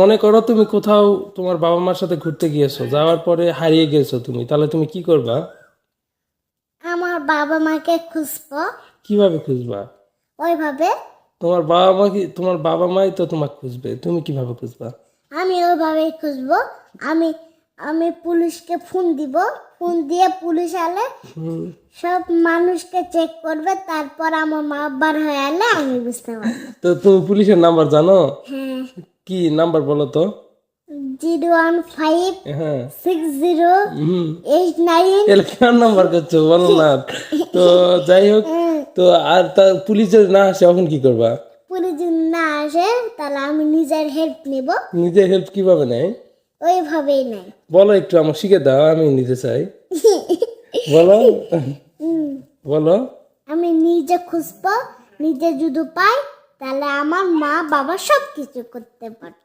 মনে করো তুমি কোথাও তোমার বাবা মার সাথে ঘুরতে গিয়েছো, যাওয়ার পরে হারিয়ে গেছো তুমি, তাহলে তুমি কি করবা? আমার বাবা মাকে খুঁজবো। কিভাবে খুঁজবা? ওইভাবে তোমার বাবা মাই তো তোমাকে খুঁজবে, তুমি কিভাবে খুঁজবা? আমি ওইভাবেই খুঁজবো। আমি আমি পুলিশকে ফোন দিব। ফোন দিয়ে পুলিশ এলে সব মানুষকে চেক করবে, তারপর আমার মা বার হয়ে এলে আমি বুঝতে পারবো। তো তুমি পুলিশের নাম্বার জানো? হ্যাঁ, কি নাম্বার বলো তো? 015 হ্যাঁ। 6089। এলাকার নাম্বার করছো, বলো না। তো যাই হোক, তো আর তা পুলিশ যদি না আসে তখন কি করবা? পুলিশ যদি না আসে তাহলে আমি নিজের হেল্প নিব। নিজের হেল্প কিভাবে নেয়? ওইভাবেই নাই। বলো, একটু আমাকে শিখে দাও, আমি নিতে চাই। বলো, বলো। আমি নিজে খুঁজবো, নিজে যদি পাই তাহলে আমার মা বাবা সব কিছু করতে পারবে।